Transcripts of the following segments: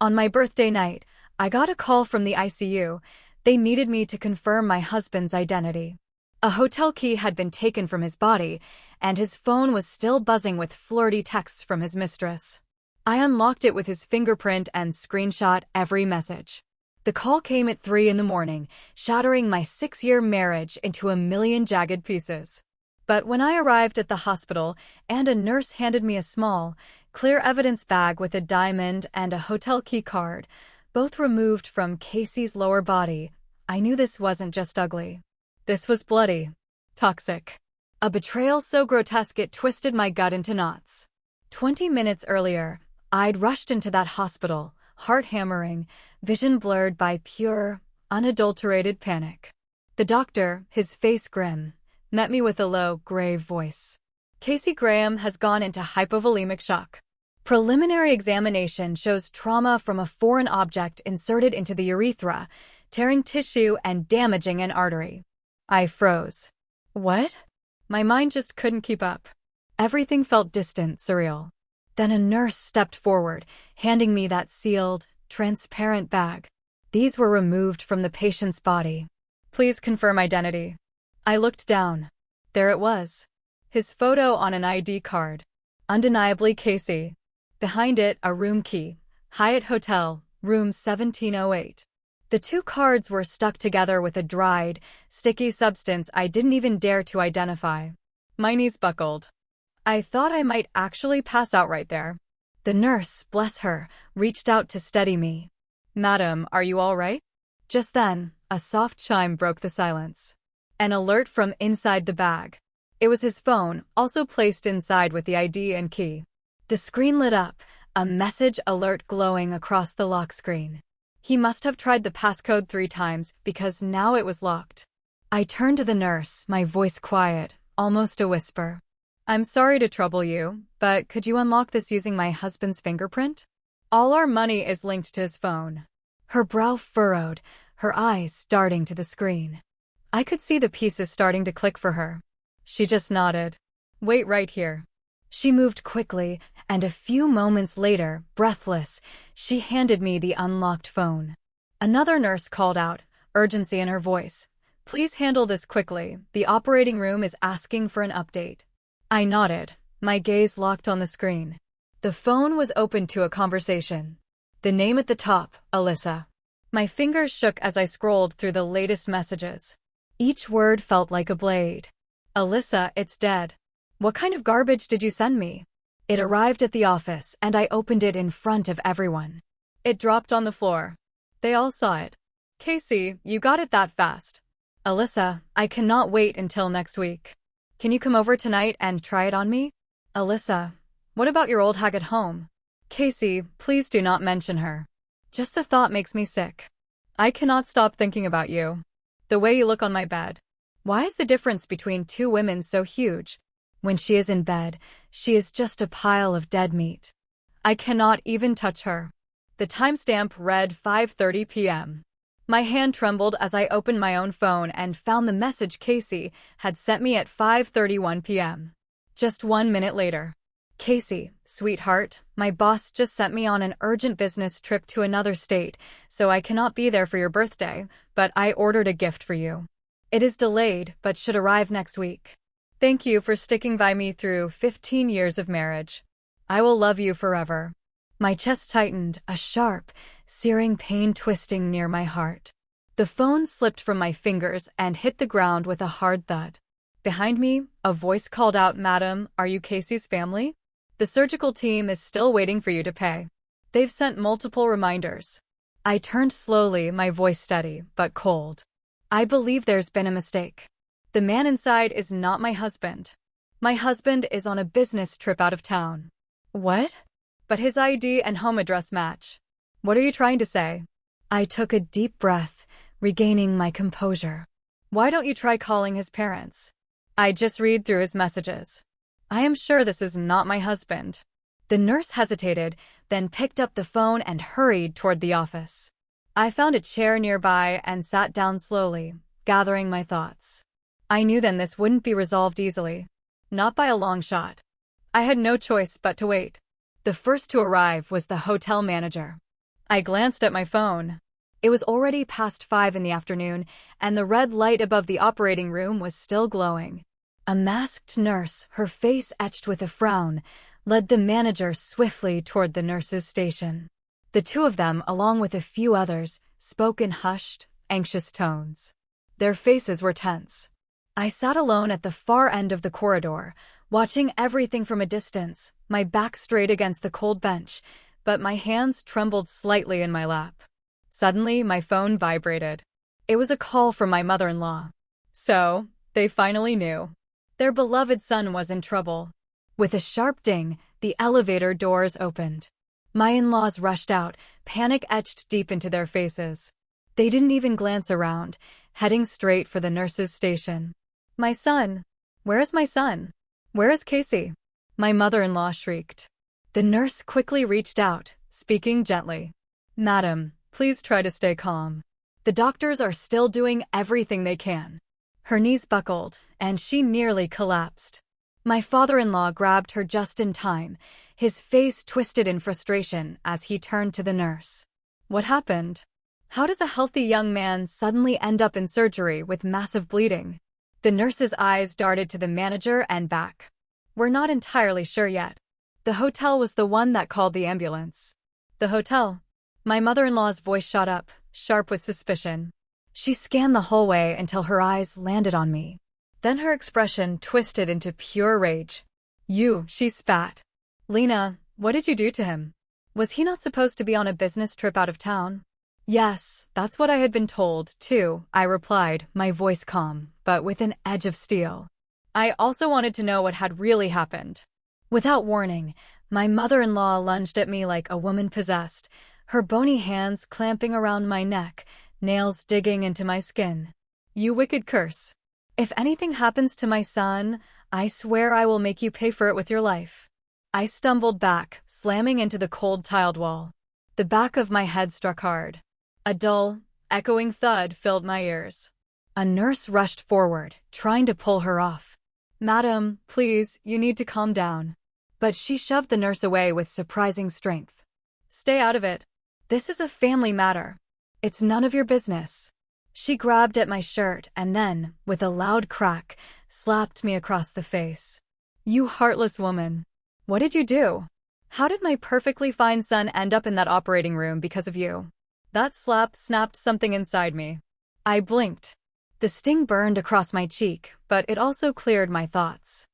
On my birthday night, I got a call from the ICU. They needed me to confirm my husband's identity. A hotel key had been taken from his body, and his phone was still buzzing with flirty texts from his mistress. I unlocked it with his fingerprint and screenshot every message. The call came at 3 in the morning, shattering my 6-year marriage into a million jagged pieces. But when I arrived at the hospital and a nurse handed me a small, clear evidence bag with a diamond and a hotel key card, both removed from Casey's lower body, I knew this wasn't just ugly. This was bloody. Toxic. A betrayal so grotesque it twisted my gut into knots. 20 minutes earlier, I'd rushed into that hospital, heart hammering, vision blurred by pure, unadulterated panic. The doctor, his face grim, met me with a low, grave voice. Casey Graham has gone into hypovolemic shock. Preliminary examination shows trauma from a foreign object inserted into the urethra, tearing tissue and damaging an artery. I froze. What? My mind just couldn't keep up. Everything felt distant, surreal. Then a nurse stepped forward, handing me that sealed, transparent bag. These were removed from the patient's body. Please confirm identity. I looked down. There it was. His photo on an ID card. Undeniably Casey. Behind it, a room key. Hyatt Hotel, room 1708. The two cards were stuck together with a dried, sticky substance I didn't even dare to identify. My knees buckled. I thought I might actually pass out right there. The nurse, bless her, reached out to steady me. "Madam, are you all right?" Just then, a soft chime broke the silence. An alert from inside the bag. It was his phone, also placed inside with the ID and key. The screen lit up, a message alert glowing across the lock screen. He must have tried the passcode 3 times, because now it was locked. I turned to the nurse, my voice quiet, almost a whisper. "I'm sorry to trouble you, but could you unlock this using my husband's fingerprint? All our money is linked to his phone." Her brow furrowed, her eyes darting to the screen. I could see the pieces starting to click for her. She just nodded. "Wait right here." She moved quickly, and a few moments later, breathless, she handed me the unlocked phone. Another nurse called out, urgency in her voice. "Please handle this quickly. The operating room is asking for an update." I nodded, my gaze locked on the screen. The phone was open to a conversation. The name at the top, Alyssa. My fingers shook as I scrolled through the latest messages. Each word felt like a blade. "Alyssa, it's dead. What kind of garbage did you send me?" It arrived at the office, and I opened it in front of everyone. It dropped on the floor. They all saw it. "Casey, you got it that fast." "Alyssa, I cannot wait until next week. Can you come over tonight and try it on me?" "Alyssa, what about your old hag at home?" "Casey, please do not mention her. Just the thought makes me sick. I cannot stop thinking about you. The way you look on my bed. Why is the difference between 2 women so huge? When she is in bed, she is just a pile of dead meat. I cannot even touch her." The timestamp read 5:30 p.m. My hand trembled as I opened my own phone and found the message Casey had sent me at 5:31 p.m. Just 1 minute later. "Casey, sweetheart, my boss just sent me on an urgent business trip to another state, so I cannot be there for your birthday, but I ordered a gift for you. It is delayed, but should arrive next week. Thank you for sticking by me through 15 years of marriage. I will love you forever." My chest tightened, a sharp, searing pain twisting near my heart. The phone slipped from my fingers and hit the ground with a hard thud. Behind me, a voice called out, "Madam, are you Casey's family? The surgical team is still waiting for you to pay. They've sent multiple reminders." I turned slowly, my voice steady, but cold. "I believe there's been a mistake. The man inside is not my husband. My husband is on a business trip out of town." "What?" "But his ID and home address match." "What are you trying to say?" I took a deep breath, regaining my composure. "Why don't you try calling his parents?" "I just read through his messages. I am sure this is not my husband." The nurse hesitated, then picked up the phone and hurried toward the office. I found a chair nearby and sat down slowly, gathering my thoughts. I knew then this wouldn't be resolved easily. Not by a long shot. I had no choice but to wait. The first to arrive was the hotel manager. I glanced at my phone. It was already past 5 in the afternoon, and the red light above the operating room was still glowing. A masked nurse, her face etched with a frown, led the manager swiftly toward the nurses' station. The two of them, along with a few others, spoke in hushed, anxious tones. Their faces were tense. I sat alone at the far end of the corridor, watching everything from a distance, my back straight against the cold bench, but my hands trembled slightly in my lap. Suddenly, my phone vibrated. It was a call from my mother-in-law. So, they finally knew. Their beloved son was in trouble. With a sharp ding, the elevator doors opened. My in-laws rushed out, panic etched deep into their faces. They didn't even glance around, heading straight for the nurse's station. My son! Where is my son? Where is Casey? My mother-in-law shrieked. The nurse quickly reached out, speaking gently. Madam, please try to stay calm. The doctors are still doing everything they can. Her knees buckled, and she nearly collapsed. My father-in-law grabbed her just in time, his face twisted in frustration as he turned to the nurse. What happened? How does a healthy young man suddenly end up in surgery with massive bleeding? The nurse's eyes darted to the manager and back. We're not entirely sure yet. The hotel was the one that called the ambulance. The hotel? My mother-in-law's voice shot up, sharp with suspicion. She scanned the hallway until her eyes landed on me. Then her expression twisted into pure rage. You, she spat. Lena, what did you do to him? Was he not supposed to be on a business trip out of town? Yes, that's what I had been told, too, I replied, my voice calm, but with an edge of steel. I also wanted to know what had really happened. Without warning, my mother-in-law lunged at me like a woman possessed, her bony hands clamping around my neck, nails digging into my skin. You wicked curse. If anything happens to my son, I swear I will make you pay for it with your life. I stumbled back, slamming into the cold tiled wall. The back of my head struck hard. A dull, echoing thud filled my ears. A nurse rushed forward, trying to pull her off. Madam, please, you need to calm down. But she shoved the nurse away with surprising strength. Stay out of it. This is a family matter. It's none of your business. She grabbed at my shirt and then, with a loud crack, slapped me across the face. You heartless woman. What did you do? How did my perfectly fine son end up in that operating room because of you? That slap snapped something inside me. I blinked. The sting burned across my cheek, but it also cleared my thoughts.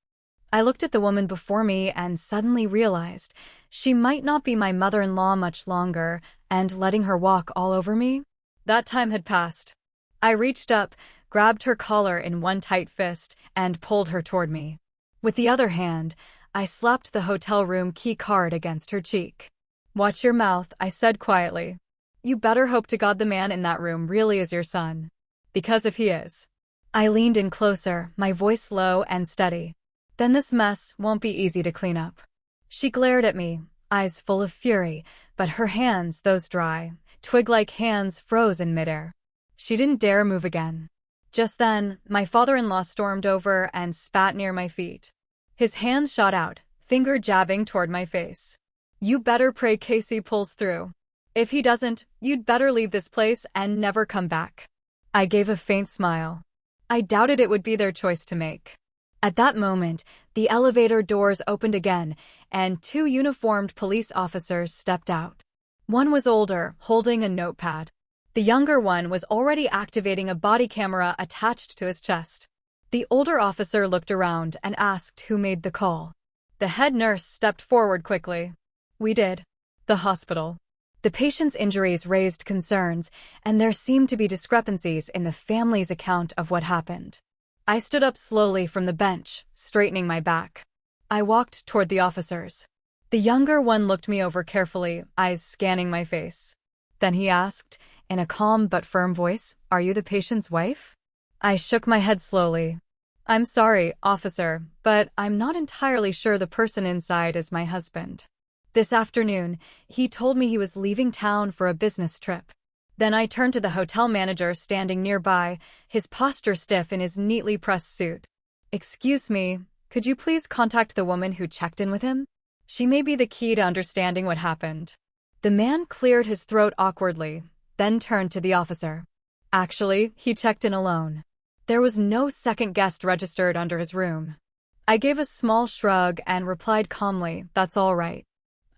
I looked at the woman before me and suddenly realized she might not be my mother-in-law much longer, and letting her walk all over me? That time had passed. I reached up, grabbed her collar in one tight fist, and pulled her toward me. With the other hand, I slapped the hotel room key card against her cheek. Watch your mouth, I said quietly. You better hope to God the man in that room really is your son. Because if he is. I leaned in closer, my voice low and steady. Then this mess won't be easy to clean up. She glared at me, eyes full of fury, but her hands, those dry, twig-like hands, froze in midair. She didn't dare move again. Just then, my father-in-law stormed over and spat near my feet. His hand shot out, finger jabbing toward my face. You better pray Casey pulls through. If he doesn't, you'd better leave this place and never come back. I gave a faint smile. I doubted it would be their choice to make. At that moment, the elevator doors opened again, and two uniformed police officers stepped out. One was older, holding a notepad. The younger one was already activating a body camera attached to his chest. The older officer looked around and asked who made the call. The head nurse stepped forward quickly. We did. The hospital. The patient's injuries raised concerns, and there seemed to be discrepancies in the family's account of what happened. I stood up slowly from the bench, straightening my back. I walked toward the officers. The younger one looked me over carefully, eyes scanning my face. Then he asked, in a calm but firm voice, "Are you the patient's wife?" I shook my head slowly. "I'm sorry, officer, but I'm not entirely sure the person inside is my husband. This afternoon, he told me he was leaving town for a business trip." Then I turned to the hotel manager standing nearby, his posture stiff in his neatly pressed suit. "Excuse me, could you please contact the woman who checked in with him? She may be the key to understanding what happened." The man cleared his throat awkwardly, then turned to the officer. Actually, he checked in alone. There was no second guest registered under his room. I gave a small shrug and replied calmly, "That's all right.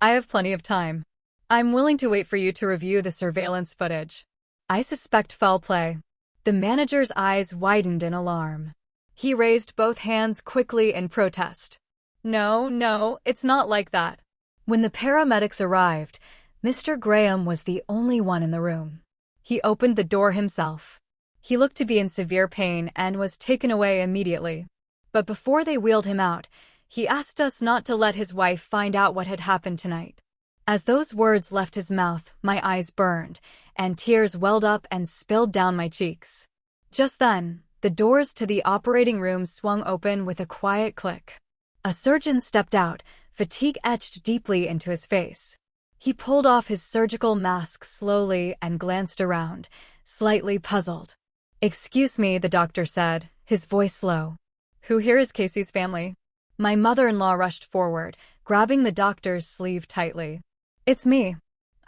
I have plenty of time. I'm willing to wait for you to review the surveillance footage. I suspect foul play." The manager's eyes widened in alarm. He raised both hands quickly in protest. No, it's not like that." When the paramedics arrived, Mr. Graham was the only one in the room. He opened the door himself. He looked to be in severe pain and was taken away immediately. But before they wheeled him out, he asked us not to let his wife find out what had happened tonight. As those words left his mouth, my eyes burned, and tears welled up and spilled down my cheeks. Just then, the doors to the operating room swung open with a quiet click. A surgeon stepped out, fatigue etched deeply into his face. He pulled off his surgical mask slowly and glanced around, slightly puzzled. "Excuse me," the doctor said, his voice low. "Who here is Casey's family?" My mother-in-law rushed forward, grabbing the doctor's sleeve tightly. "It's me.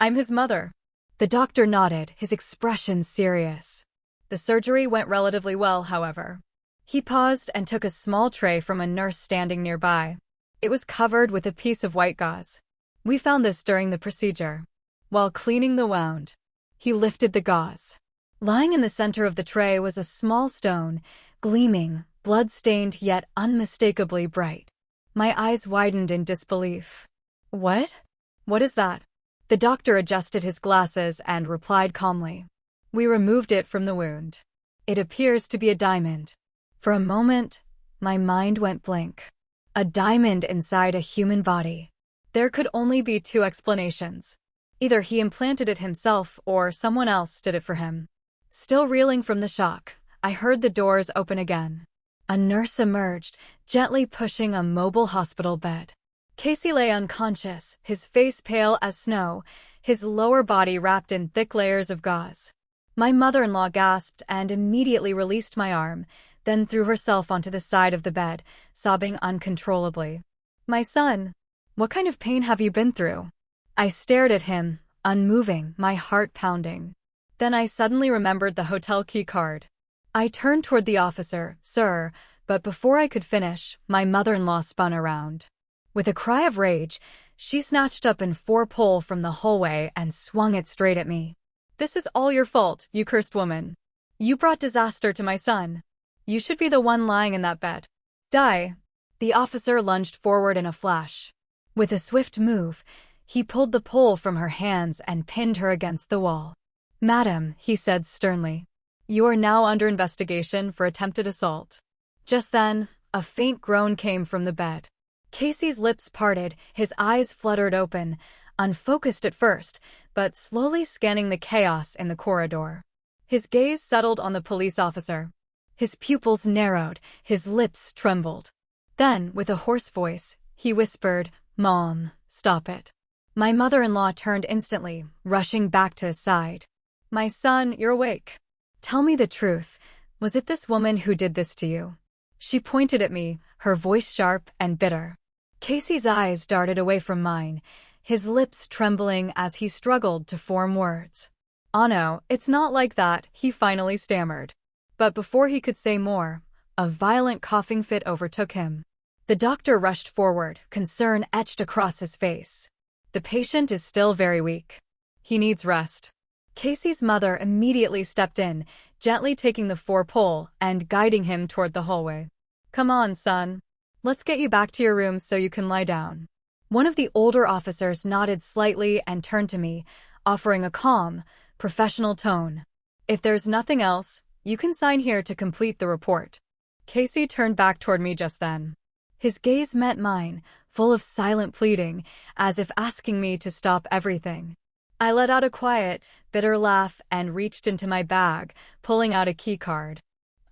I'm his mother." The doctor nodded, his expression serious. The surgery went relatively well, however. He paused and took a small tray from a nurse standing nearby. It was covered with a piece of white gauze. "We found this during the procedure. While cleaning the wound." He lifted the gauze. Lying in the center of the tray was a small stone, gleaming, blood-stained yet unmistakably bright. My eyes widened in disbelief. "What? What is that?" The doctor adjusted his glasses and replied calmly. "We removed it from the wound. It appears to be a diamond." For a moment, my mind went blank. A diamond inside a human body. There could only be two explanations. Either he implanted it himself or someone else did it for him. Still reeling from the shock, I heard the doors open again. A nurse emerged, gently pushing a mobile hospital bed. Casey lay unconscious, his face pale as snow, his lower body wrapped in thick layers of gauze. My mother-in-law gasped and immediately released my arm, then threw herself onto the side of the bed, sobbing uncontrollably. "My son, what kind of pain have you been through?" I stared at him, unmoving, my heart pounding. Then I suddenly remembered the hotel key card. I turned toward the officer, "Sir," but before I could finish, my mother-in-law spun around. With a cry of rage, she snatched up an 4-pole from the hallway and swung it straight at me. "This is all your fault, you cursed woman. You brought disaster to my son. You should be the one lying in that bed. Die." The officer lunged forward in a flash. With a swift move, he pulled the pole from her hands and pinned her against the wall. "Madam," he said sternly, "you are now under investigation for attempted assault." Just then, a faint groan came from the bed. Casey's lips parted, his eyes fluttered open, unfocused at first, but slowly scanning the chaos in the corridor. His gaze settled on the police officer. His pupils narrowed, his lips trembled. Then, with a hoarse voice, he whispered, "Mom, stop it." My mother-in-law turned instantly, rushing back to his side. "My son, you're awake. Tell me the truth. Was it this woman who did this to you?" She pointed at me, her voice sharp and bitter. Casey's eyes darted away from mine, his lips trembling as he struggled to form words. "Oh no, it's not like that," he finally stammered. But before he could say more, a violent coughing fit overtook him. The doctor rushed forward, concern etched across his face. "The patient is still very weak. He needs rest." Casey's mother immediately stepped in, gently taking the 4-pole and guiding him toward the hallway. "Come on, son. Let's get you back to your room so you can lie down." One of the older officers nodded slightly and turned to me, offering a calm, professional tone. "If there's nothing else, you can sign here to complete the report." Casey turned back toward me just then. His gaze met mine, full of silent pleading, as if asking me to stop everything. I let out a quiet, bitter laugh and reached into my bag, pulling out a key card.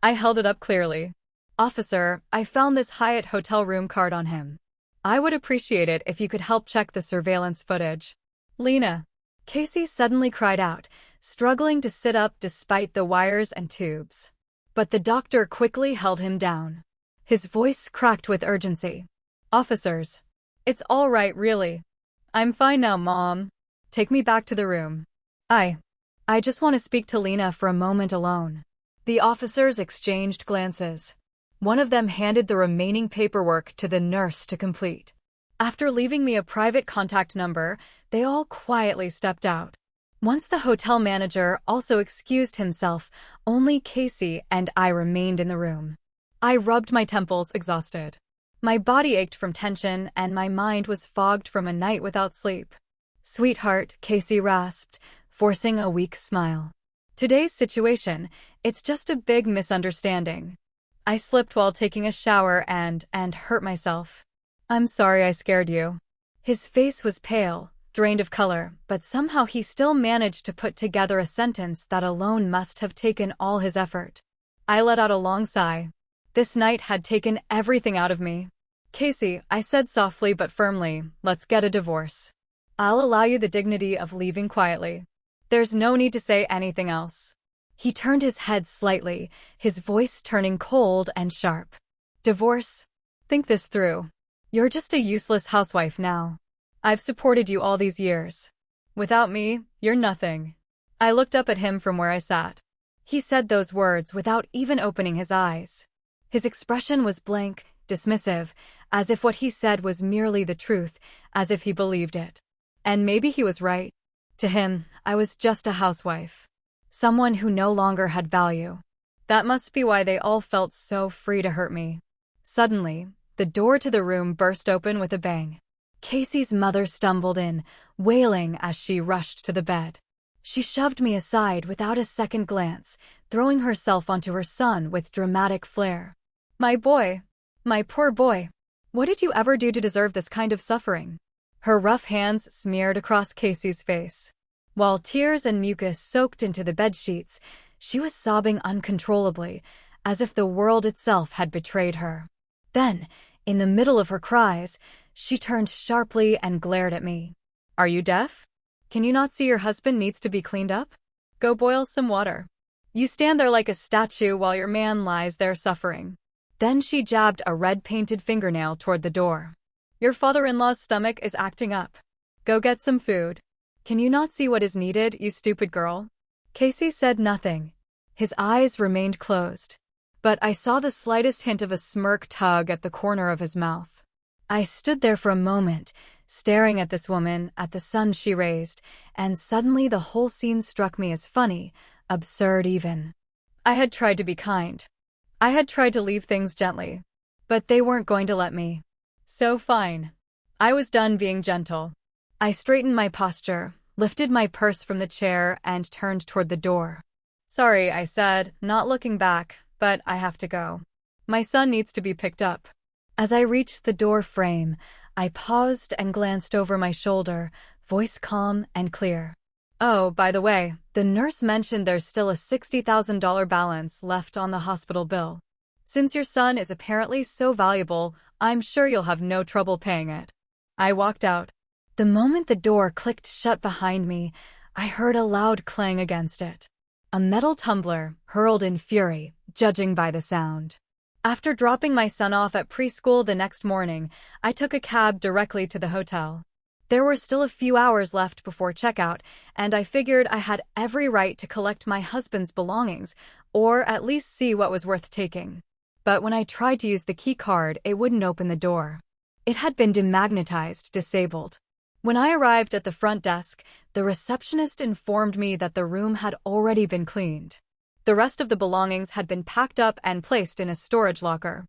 I held it up clearly. "Officer, I found this Hyatt hotel room card on him. I would appreciate it if you could help check the surveillance footage." "Lena!" Casey suddenly cried out, struggling to sit up despite the wires and tubes. But the doctor quickly held him down. His voice cracked with urgency. "Officers, it's all right, really. I'm fine now, Mom. Take me back to the room. I I just want to speak to Lena for a moment alone. The officers exchanged glances. One of them handed the remaining paperwork to the nurse to complete. After leaving me a private contact number, they all quietly stepped out. Once the hotel manager also excused himself, only Casey and I remained in the room. I rubbed my temples, exhausted. My body ached from tension, and my mind was fogged from a night without sleep. "Sweetheart," Casey rasped, forcing a weak smile. "Today's situation, it's just a big misunderstanding. I slipped while taking a shower and hurt myself. I'm sorry I scared you." His face was pale, drained of color, but somehow he still managed to put together a sentence that alone must have taken all his effort. I let out a long sigh. This night had taken everything out of me. "Casey," I said softly but firmly, "let's get a divorce. I'll allow you the dignity of leaving quietly. There's no need to say anything else." He turned his head slightly, his voice turning cold and sharp. "Divorce? Think this through. You're just a useless housewife now. I've supported you all these years. Without me, you're nothing." I looked up at him from where I sat. He said those words without even opening his eyes. His expression was blank, dismissive, as if what he said was merely the truth, as if he believed it. And maybe he was right. To him, I was just a housewife. Someone who no longer had value. That must be why they all felt so free to hurt me. Suddenly, the door to the room burst open with a bang. Casey's mother stumbled in, wailing as she rushed to the bed. She shoved me aside without a second glance, throwing herself onto her son with dramatic flair. "My boy. My poor boy. What did you ever do to deserve this kind of suffering?" Her rough hands smeared across Casey's face. While tears and mucus soaked into the bedsheets, she was sobbing uncontrollably, as if the world itself had betrayed her. Then, in the middle of her cries, she turned sharply and glared at me. "Are you deaf? Can you not see your husband needs to be cleaned up? Go boil some water. You stand there like a statue while your man lies there suffering." Then she jabbed a red-painted fingernail toward the door. "Your father-in-law's stomach is acting up. Go get some food. Can you not see what is needed, you stupid girl?" Casey said nothing. His eyes remained closed. But I saw the slightest hint of a smirk tug at the corner of his mouth. I stood there for a moment, staring at this woman, at the son she raised, and suddenly the whole scene struck me as funny, absurd even. I had tried to be kind. I had tried to leave things gently. But they weren't going to let me. So fine. I was done being gentle. I straightened my posture, lifted my purse from the chair, and turned toward the door. "Sorry," I said, not looking back, "but I have to go. My son needs to be picked up." As I reached the door frame, I paused and glanced over my shoulder, voice calm and clear. "Oh, by the way, the nurse mentioned there's still a $60,000 balance left on the hospital bill. Since your son is apparently so valuable, I'm sure you'll have no trouble paying it." I walked out. The moment the door clicked shut behind me, I heard a loud clang against it. A metal tumbler, hurled in fury, judging by the sound. After dropping my son off at preschool the next morning, I took a cab directly to the hotel. There were still a few hours left before checkout, and I figured I had every right to collect my husband's belongings, or at least see what was worth taking. But when I tried to use the key card, it wouldn't open the door. It had been demagnetized, disabled. When I arrived at the front desk, the receptionist informed me that the room had already been cleaned. The rest of the belongings had been packed up and placed in a storage locker.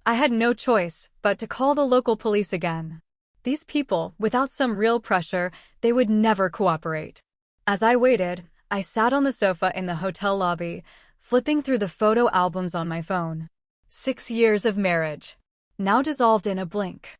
I had no choice but to call the local police again. These people, without some real pressure, they would never cooperate. As I waited, I sat on the sofa in the hotel lobby, flipping through the photo albums on my phone. 6 years of marriage, now dissolved in a blink.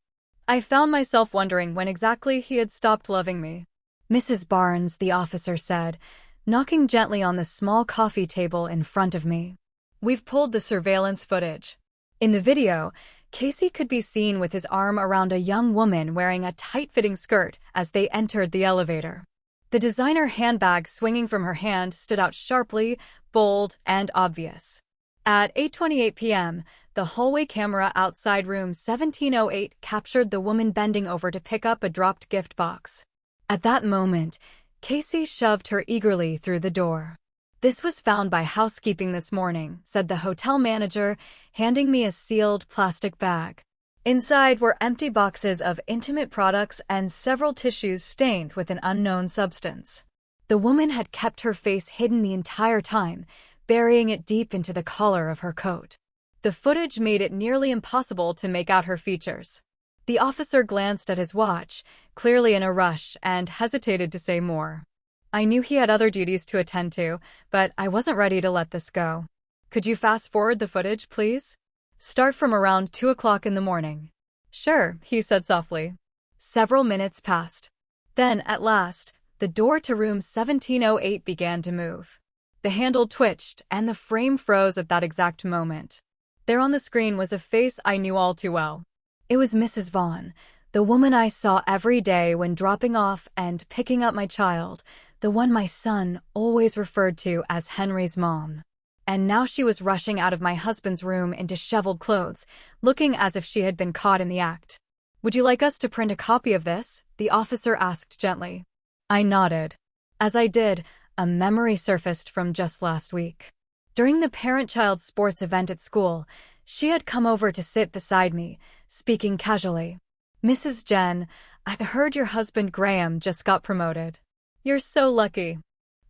I found myself wondering when exactly he had stopped loving me. "Mrs. Barnes," the officer said, knocking gently on the small coffee table in front of me. "We've pulled the surveillance footage." In the video, Casey could be seen with his arm around a young woman wearing a tight-fitting skirt as they entered the elevator. The designer handbag swinging from her hand stood out sharply, bold, and obvious. At 8:28 p.m., the hallway camera outside room 1708 captured the woman bending over to pick up a dropped gift box. At that moment, Casey shoved her eagerly through the door. "This was found by housekeeping this morning," said the hotel manager, handing me a sealed plastic bag. Inside were empty boxes of intimate products and several tissues stained with an unknown substance. The woman had kept her face hidden the entire time, burying it deep into the collar of her coat. The footage made it nearly impossible to make out her features. The officer glanced at his watch, clearly in a rush, and hesitated to say more. I knew he had other duties to attend to, but I wasn't ready to let this go. "Could you fast forward the footage, please? Start from around 2 o'clock in the morning." "Sure," he said softly. Several minutes passed. Then, at last, the door to room 1708 began to move. The handle twitched, and the frame froze at that exact moment. There on the screen was a face I knew all too well. It was Mrs. Vaughn, the woman I saw every day when dropping off and picking up my child, the one my son always referred to as Henry's mom. And now she was rushing out of my husband's room in disheveled clothes, looking as if she had been caught in the act. "Would you like us to print a copy of this?" the officer asked gently. I nodded. As I did, a memory surfaced from just last week. During the parent-child sports event at school, she had come over to sit beside me, speaking casually. "Mrs. Jen, I heard your husband Graham just got promoted. You're so lucky.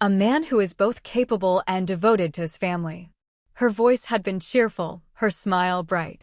A man who is both capable and devoted to his family." Her voice had been cheerful, her smile bright.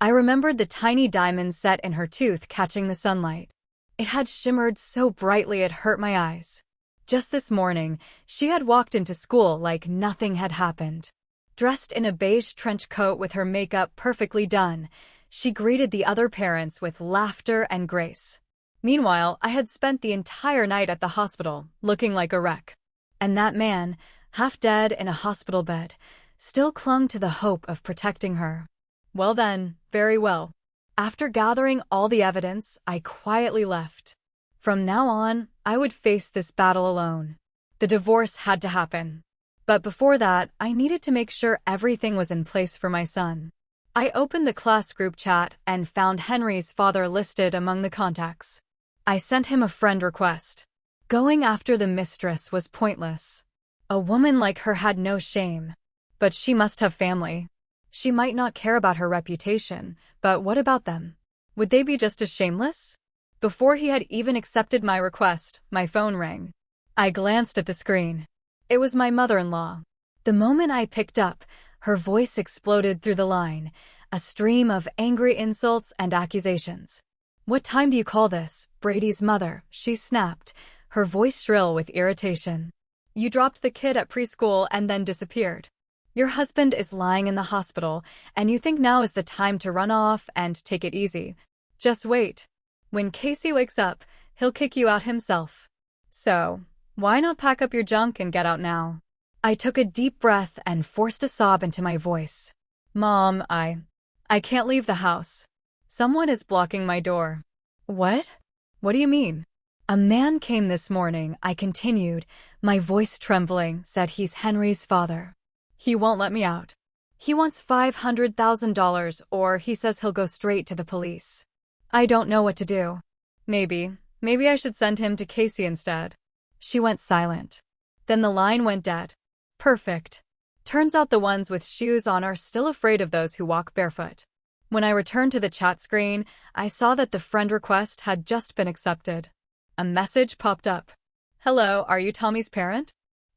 I remembered the tiny diamond set in her tooth catching the sunlight. It had shimmered so brightly it hurt my eyes. Just this morning, she had walked into school like nothing had happened. Dressed in a beige trench coat with her makeup perfectly done, she greeted the other parents with laughter and grace. Meanwhile, I had spent the entire night at the hospital, looking like a wreck. And that man, half dead in a hospital bed, still clung to the hope of protecting her. Well then, very well. After gathering all the evidence, I quietly left. From now on, I would face this battle alone. The divorce had to happen. But before that, I needed to make sure everything was in place for my son. I opened the class group chat and found Henry's father listed among the contacts. I sent him a friend request. Going after the mistress was pointless. A woman like her had no shame. But she must have family. She might not care about her reputation, but what about them? Would they be just as shameless? Before he had even accepted my request, my phone rang. I glanced at the screen. It was my mother-in-law. The moment I picked up, her voice exploded through the line, a stream of angry insults and accusations. "What time do you call this, Brady's mother?" she snapped, her voice shrill with irritation. "You dropped the kid at preschool and then disappeared. Your husband is lying in the hospital, and you think now is the time to run off and take it easy. Just wait. When Casey wakes up, he'll kick you out himself. So, why not pack up your junk and get out now?" I took a deep breath and forced a sob into my voice. "Mom, I can't leave the house. Someone is blocking my door." "What? What do you mean?" "A man came this morning," I continued, my voice trembling, "said he's Henry's father. He won't let me out. He wants $500,000, or he says he'll go straight to the police. I don't know what to do. Maybe I should send him to Casey instead." She went silent. Then the line went dead. Perfect. Turns out the ones with shoes on are still afraid of those who walk barefoot. When I returned to the chat screen, I saw that the friend request had just been accepted. A message popped up. "Hello, are you Tommy's parent?"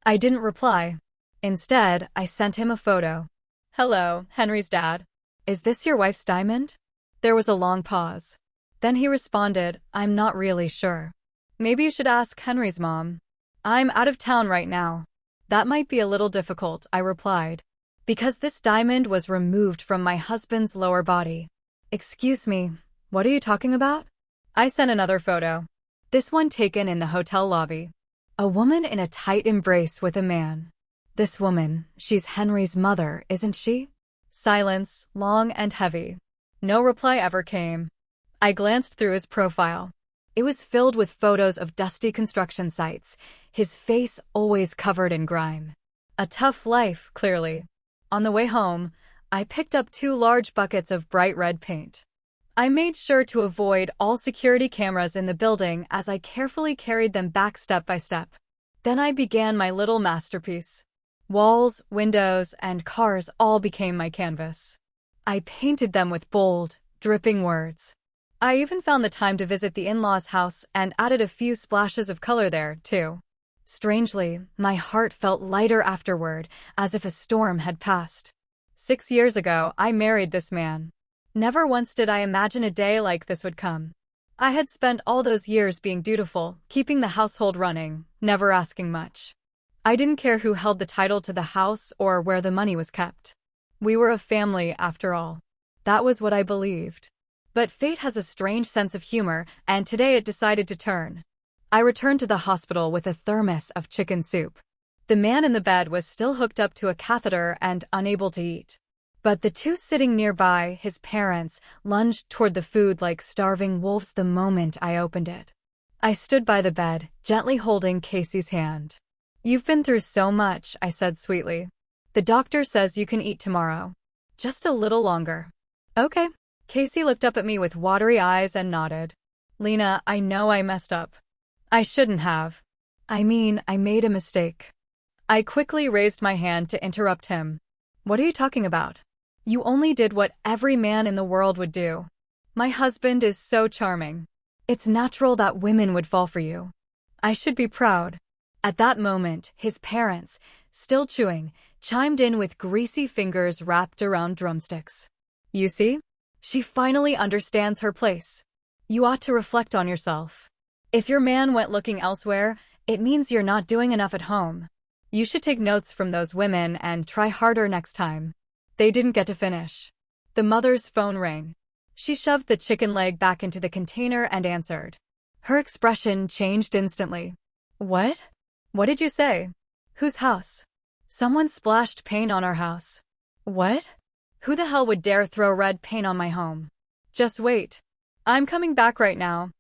I didn't reply. Instead, I sent him a photo. "Hello, Henry's dad. Is this your wife's diamond?" There was a long pause. Then he responded, "I'm not really sure. Maybe you should ask Henry's mom. I'm out of town right now." "That might be a little difficult," I replied, "because this diamond was removed from my husband's lower body." "Excuse me, what are you talking about?" I sent another photo. This one taken in the hotel lobby. A woman in a tight embrace with a man. This woman, she's Henry's mother, isn't she? Silence, long and heavy. No reply ever came. I glanced through his profile. It was filled with photos of dusty construction sites, his face always covered in grime. A tough life, clearly. On the way home, I picked up 2 large buckets of bright red paint. I made sure to avoid all security cameras in the building as I carefully carried them back step by step. Then I began my little masterpiece. Walls, windows, and cars all became my canvas. I painted them with bold, dripping words. I even found the time to visit the in-laws' house and added a few splashes of color there, too. Strangely, my heart felt lighter afterward, as if a storm had passed. 6 years ago, I married this man. Never once did I imagine a day like this would come. I had spent all those years being dutiful, keeping the household running, never asking much. I didn't care who held the title to the house or where the money was kept. We were a family, after all. That was what I believed. But fate has a strange sense of humor, and today it decided to turn. I returned to the hospital with a thermos of chicken soup. The man in the bed was still hooked up to a catheter and unable to eat. But the two sitting nearby, his parents, lunged toward the food like starving wolves the moment I opened it. I stood by the bed, gently holding Casey's hand. "You've been through so much," I said sweetly. "The doctor says you can eat tomorrow. Just a little longer." "Okay." Casey looked up at me with watery eyes and nodded. "Lena, I know I messed up. I shouldn't have. I made a mistake." I quickly raised my hand to interrupt him. "What are you talking about? You only did what every man in the world would do. My husband is so charming. It's natural that women would fall for you. I should be proud." At that moment, his parents, still chewing, chimed in with greasy fingers wrapped around drumsticks. "You see? She finally understands her place. You ought to reflect on yourself. If your man went looking elsewhere, it means you're not doing enough at home. You should take notes from those women and try harder next time." They didn't get to finish. The mother's phone rang. She shoved the chicken leg back into the container and answered. Her expression changed instantly. "What? What did you say? Whose house?" "Someone splashed paint on our house." "What? Who the hell would dare throw red paint on my home?" "Just wait. I'm coming back right now.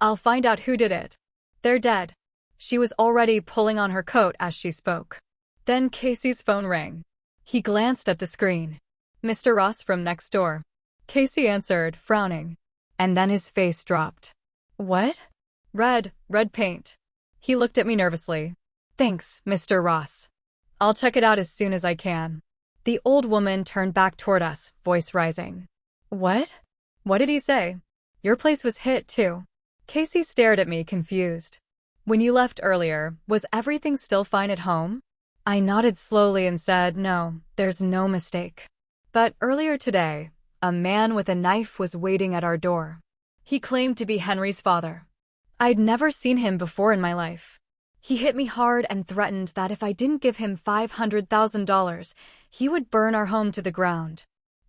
I'll find out who did it. They're dead." She was already pulling on her coat as she spoke. Then Casey's phone rang. He glanced at the screen. "Mr. Ross from next door." Casey answered, frowning. And then his face dropped. "What?" Red paint." He looked at me nervously. "Thanks, Mr. Ross. I'll check it out as soon as I can." The old woman turned back toward us, voice rising. "What? What did he say? Your place was hit, too." Casey stared at me, confused. "When you left earlier, was everything still fine at home?" I nodded slowly and said, "No, there's no mistake. But earlier today, a man with a knife was waiting at our door. He claimed to be Henry's father. I'd never seen him before in my life. He hit me hard and threatened that if I didn't give him $500,000, he would burn our home to the ground.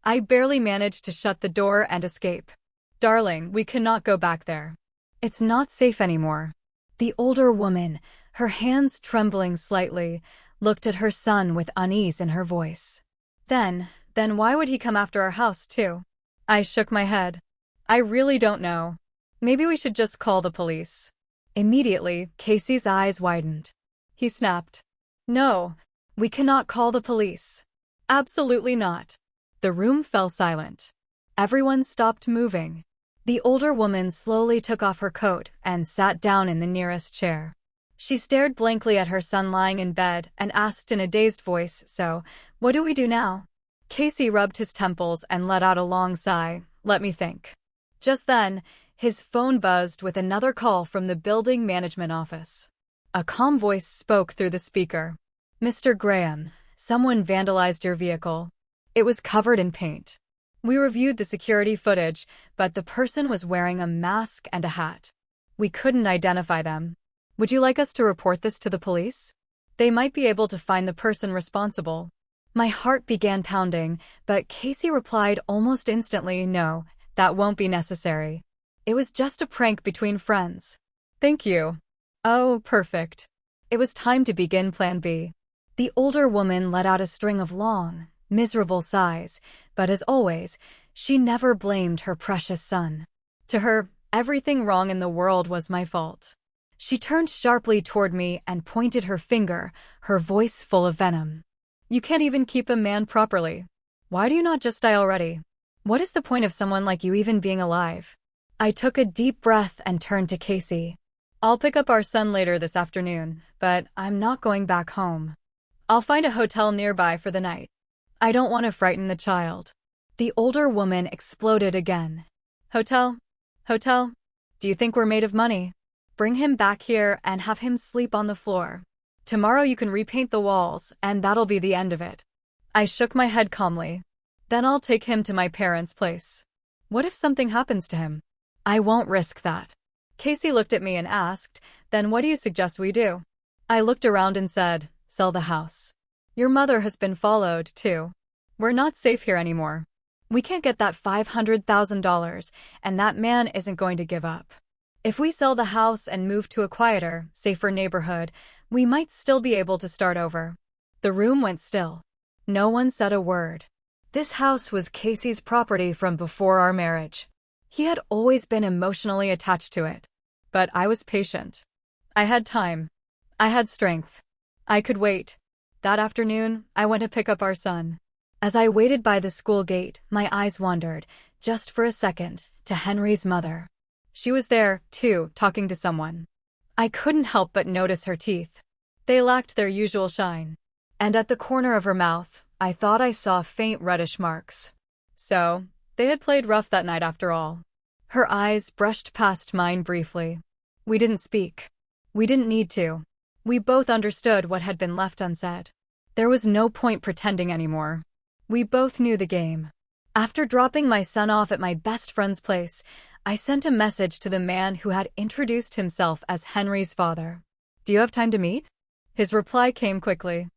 I barely managed to shut the door and escape. Darling, we cannot go back there. It's not safe anymore." The older woman, her hands trembling slightly, looked at her son with unease in her voice. Then why would he come after our house, too?" I shook my head. "I really don't know. Maybe we should just call the police." Immediately, Casey's eyes widened. He snapped. "No, we cannot call the police. Absolutely not." The room fell silent. Everyone stopped moving. The older woman slowly took off her coat and sat down in the nearest chair. She stared blankly at her son lying in bed and asked in a dazed voice, "So, what do we do now?" Casey rubbed his temples and let out a long sigh. "Let me think." Just then, his phone buzzed with another call from the building management office. A calm voice spoke through the speaker. "Mr. Graham, someone vandalized your vehicle. It was covered in paint. We reviewed the security footage, but the person was wearing a mask and a hat. We couldn't identify them. Would you like us to report this to the police? They might be able to find the person responsible." My heart began pounding, but Casey replied almost instantly, "No, that won't be necessary. It was just a prank between friends." "Thank you." "Oh, perfect." It was time to begin Plan B. The older woman let out a string of long, miserable sighs, but as always, she never blamed her precious son. To her, everything wrong in the world was my fault. She turned sharply toward me and pointed her finger, her voice full of venom. "You can't even keep a man properly. Why do you not just die already? What is the point of someone like you even being alive? I took a deep breath and turned to Casey. I'll pick up our son later this afternoon, but I'm not going back home. I'll find a hotel nearby for the night. I don't want to frighten the child. The older woman exploded again. Hotel? Hotel? Do you think we're made of money? Bring him back here and have him sleep on the floor. Tomorrow you can repaint the walls, and that'll be the end of it. I shook my head calmly. Then I'll take him to my parents' place. What if something happens to him? I won't risk that. Casey looked at me and asked, then what do you suggest we do? I looked around and said, sell the house. Your mother has been followed, too. We're not safe here anymore. We can't get that $500,000, and that man isn't going to give up. If we sell the house and move to a quieter, safer neighborhood, we might still be able to start over. The room went still. No one said a word. This house was Casey's property from before our marriage. He had always been emotionally attached to it. But I was patient. I had time. I had strength. I could wait. That afternoon, I went to pick up our son. As I waited by the school gate, my eyes wandered, just for a second, to Henry's mother. She was there, too, talking to someone. I couldn't help but notice her teeth. They lacked their usual shine. And at the corner of her mouth, I thought I saw faint reddish marks. So, they had played rough that night after all. Her eyes brushed past mine briefly. We didn't speak. We didn't need to. We both understood what had been left unsaid. There was no point pretending anymore. We both knew the game. After dropping my son off at my best friend's place, I sent a message to the man who had introduced himself as Henry's father. Do you have time to meet? His reply came quickly.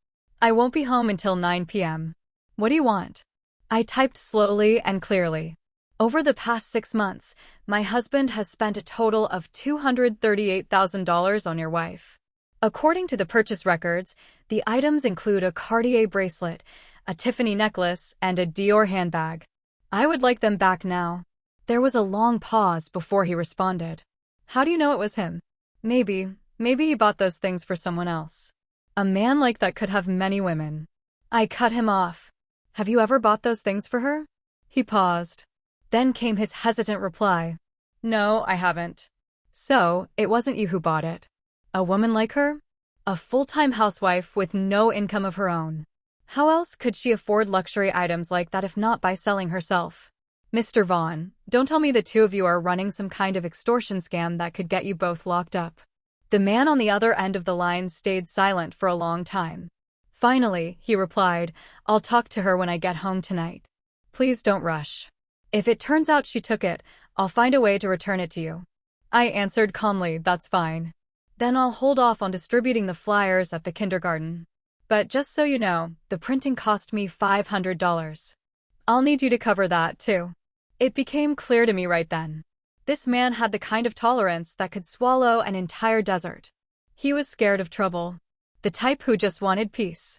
I won't be home until 9 p.m. What do you want? I typed slowly and clearly. Over the past 6 months, my husband has spent a total of $238,000 on your wife. According to the purchase records, the items include a Cartier bracelet, a Tiffany necklace, and a Dior handbag. I would like them back now. There was a long pause before he responded. How do you know it was him? Maybe he bought those things for someone else. A man like that could have many women. I cut him off. Have you ever bought those things for her? He paused. Then came his hesitant reply. No, I haven't. So, it wasn't you who bought it. A woman like her? A full-time housewife with no income of her own. How else could she afford luxury items like that if not by selling herself? Mr. Vaughn, don't tell me the two of you are running some kind of extortion scam that could get you both locked up. The man on the other end of the line stayed silent for a long time. Finally, he replied, I'll talk to her when I get home tonight. Please don't rush. If it turns out she took it, I'll find a way to return it to you. I answered calmly, that's fine. Then I'll hold off on distributing the flyers at the kindergarten. But just so you know, the printing cost me $500. I'll need you to cover that, too. It became clear to me right then. This man had the kind of tolerance that could swallow an entire desert. He was scared of trouble. The type who just wanted peace.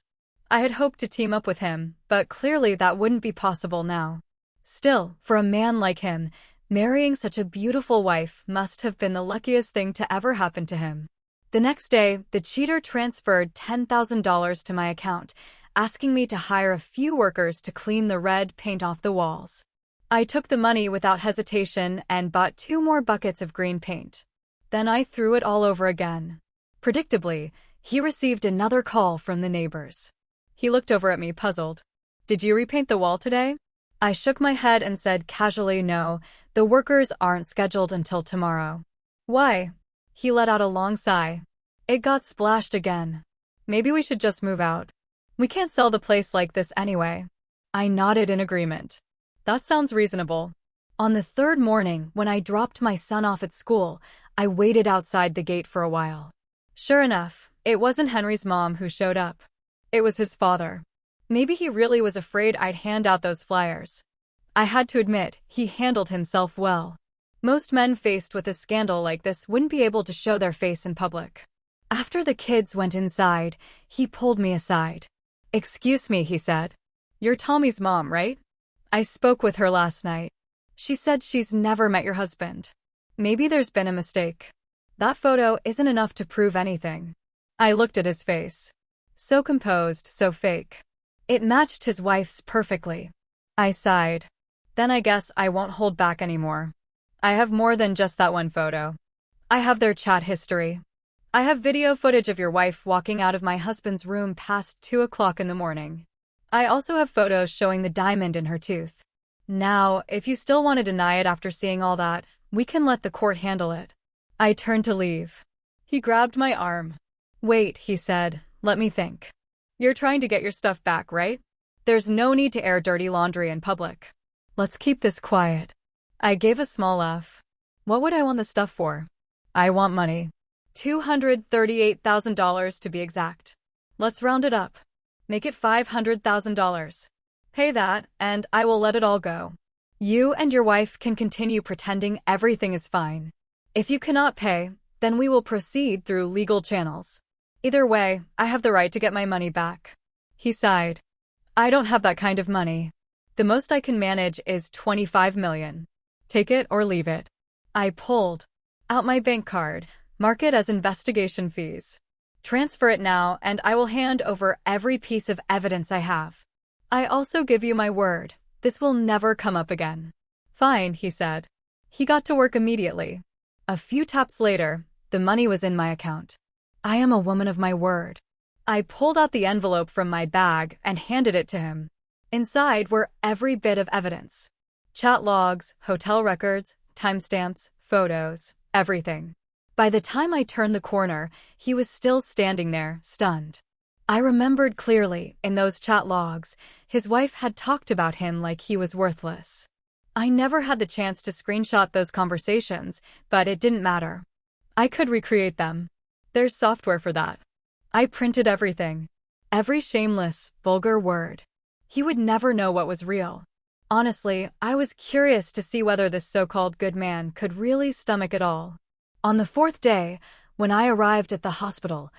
I had hoped to team up with him, but clearly that wouldn't be possible now. Still, for a man like him, marrying such a beautiful wife must have been the luckiest thing to ever happen to him. The next day, the cheater transferred $10,000 to my account, asking me to hire a few workers to clean the red paint off the walls. I took the money without hesitation and bought 2 more buckets of green paint. Then I threw it all over again. Predictably, he received another call from the neighbors. He looked over at me puzzled. Did you repaint the wall today? I shook my head and said casually no, the workers aren't scheduled until tomorrow. Why? He let out a long sigh. It got splashed again. Maybe we should just move out. We can't sell the place like this anyway. I nodded in agreement. That sounds reasonable. On the 3rd morning, when I dropped my son off at school, I waited outside the gate for a while. Sure enough, it wasn't Henry's mom who showed up. It was his father. Maybe he really was afraid I'd hand out those flyers. I had to admit, he handled himself well. Most men faced with a scandal like this wouldn't be able to show their face in public. After the kids went inside, he pulled me aside. Excuse me, he said. You're Tommy's mom, right? I spoke with her last night. She said she's never met your husband. Maybe there's been a mistake. That photo isn't enough to prove anything. I looked at his face. So composed, so fake. It matched his wife's perfectly. I sighed. Then I guess I won't hold back anymore. I have more than just that one photo. I have their chat history. I have video footage of your wife walking out of my husband's room past 2 o'clock in the morning. I also have photos showing the diamond in her tooth. Now, if you still want to deny it after seeing all that, we can let the court handle it. I turned to leave. He grabbed my arm. Wait, he said, let me think. You're trying to get your stuff back, right? There's no need to air dirty laundry in public. Let's keep this quiet. I gave a small laugh. What would I want the stuff for? I want money. $238,000 to be exact. Let's round it up. Make it $500,000. Pay that, and I will let it all go. You and your wife can continue pretending everything is fine. If you cannot pay, then we will proceed through legal channels. Either way, I have the right to get my money back. He sighed. I don't have that kind of money. The most I can manage is $25 million. Take it or leave it. I pulled out my bank card. Mark it as investigation fees. Transfer it now, and I will hand over every piece of evidence I have. I also give you my word, this will never come up again. Fine, he said. He got to work immediately. A few taps later, the money was in my account. I am a woman of my word. I pulled out the envelope from my bag and handed it to him. Inside were every bit of evidence. Chat logs, hotel records, timestamps, photos, everything. By the time I turned the corner, he was still standing there, stunned. I remembered clearly, in those chat logs, his wife had talked about him like he was worthless. I never had the chance to screenshot those conversations, but it didn't matter. I could recreate them. There's software for that. I printed everything. Every shameless, vulgar word. He would never know what was real. Honestly, I was curious to see whether this so-called good man could really stomach it all. On the 4th day, when I arrived at the hospital,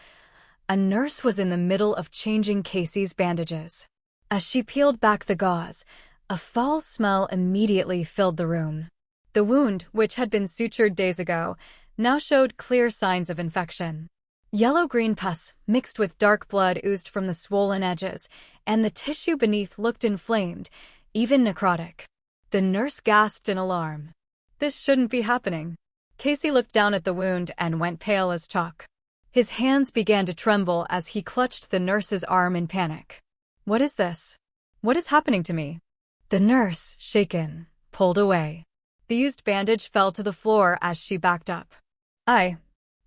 a nurse was in the middle of changing Casey's bandages. As she peeled back the gauze, a foul smell immediately filled the room. The wound, which had been sutured days ago, now showed clear signs of infection. Yellow-green pus mixed with dark blood oozed from the swollen edges, and the tissue beneath looked inflamed, even necrotic. The nurse gasped in alarm. This shouldn't be happening. Casey looked down at the wound and went pale as chalk. His hands began to tremble as he clutched the nurse's arm in panic. What is this? What is happening to me? The nurse, shaken, pulled away. The used bandage fell to the floor as she backed up. I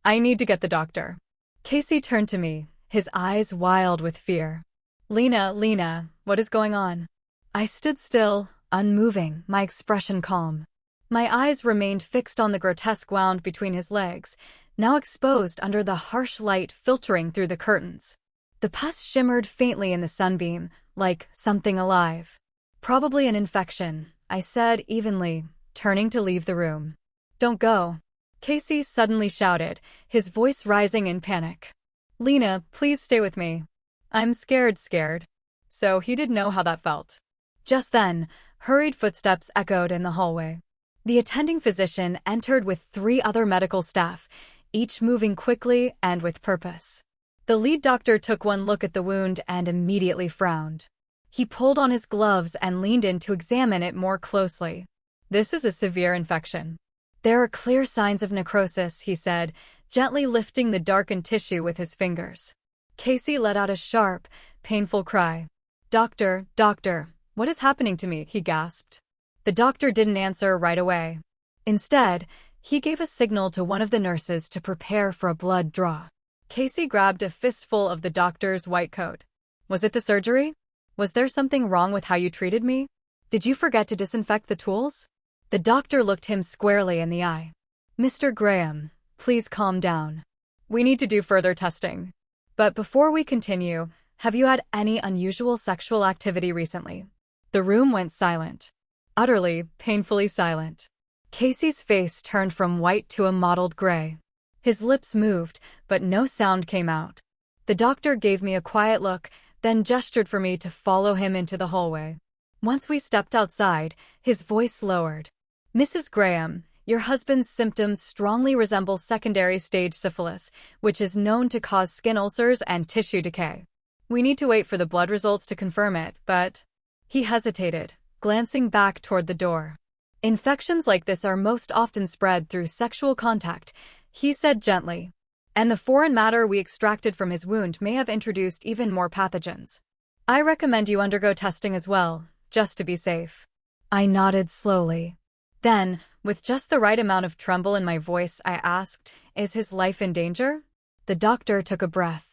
need to get the doctor. Casey turned to me, his eyes wild with fear. Lena, what is going on? I stood still, unmoving, my expression calm. My eyes remained fixed on the grotesque wound between his legs, now exposed under the harsh light filtering through the curtains. The pus shimmered faintly in the sunbeam, like something alive. Probably an infection, I said evenly, turning to leave the room. Don't go. Casey suddenly shouted, his voice rising in panic. Lena, please stay with me. I'm scared. So he did know how that felt. Just then, hurried footsteps echoed in the hallway. The attending physician entered with 3 other medical staff, each moving quickly and with purpose. The lead doctor took one look at the wound and immediately frowned. He pulled on his gloves and leaned in to examine it more closely. This is a severe infection. There are clear signs of necrosis, he said, gently lifting the darkened tissue with his fingers. Casey let out a sharp, painful cry. Doctor, what is happening to me? He gasped. The doctor didn't answer right away. Instead, he gave a signal to one of the nurses to prepare for a blood draw. Casey grabbed a fistful of the doctor's white coat. Was it the surgery? Was there something wrong with how you treated me? Did you forget to disinfect the tools? The doctor looked him squarely in the eye. Mr. Graham, please calm down. We need to do further testing. But before we continue, have you had any unusual sexual activity recently? The room went silent. Utterly, painfully silent. Casey's face turned from white to a mottled gray. His lips moved, but no sound came out. The doctor gave me a quiet look, then gestured for me to follow him into the hallway. Once we stepped outside, his voice lowered. Mrs. Graham, your husband's symptoms strongly resemble secondary stage syphilis, which is known to cause skin ulcers and tissue decay. We need to wait for the blood results to confirm it, but... He hesitated, glancing back toward the door. Infections like this are most often spread through sexual contact, he said gently. And the foreign matter we extracted from his wound may have introduced even more pathogens. I recommend you undergo testing as well, just to be safe. I nodded slowly. Then, with just the right amount of tremble in my voice, I asked, "Is his life in danger?" The doctor took a breath.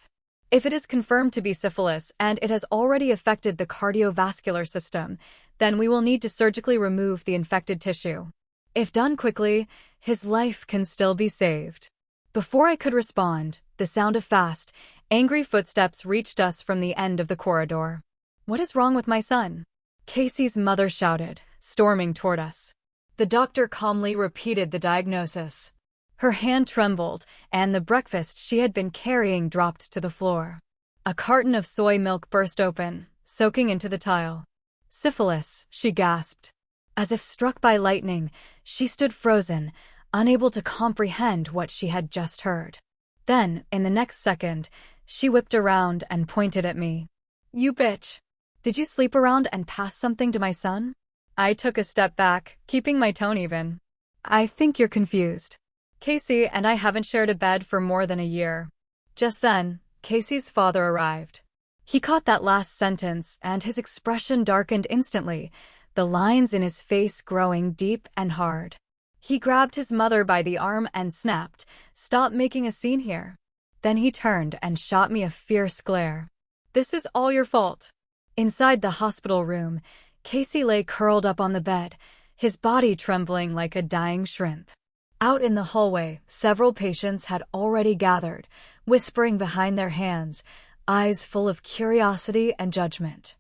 "If it is confirmed to be syphilis and it has already affected the cardiovascular system, then we will need to surgically remove the infected tissue. If done quickly, his life can still be saved." Before I could respond, the sound of fast, angry footsteps reached us from the end of the corridor. "What is wrong with my son?" Casey's mother shouted, storming toward us. The doctor calmly repeated the diagnosis. Her hand trembled, and the breakfast she had been carrying dropped to the floor. A carton of soy milk burst open, soaking into the tile. "Syphilis," she gasped. As if struck by lightning, she stood frozen, unable to comprehend what she had just heard. Then, in the next second, she whipped around and pointed at me. "You bitch! Did you sleep around and pass something to my son?" I took a step back, keeping my tone even. "I think you're confused. Casey and I haven't shared a bed for more than a year." Just then, Casey's father arrived. He caught that last sentence, and his expression darkened instantly, the lines in his face growing deep and hard. He grabbed his mother by the arm and snapped, "Stop making a scene here." Then he turned and shot me a fierce glare. "This is all your fault." Inside the hospital room, Casey lay curled up on the bed, his body trembling like a dying shrimp. Out in the hallway, several patients had already gathered, whispering behind their hands, eyes full of curiosity and judgment.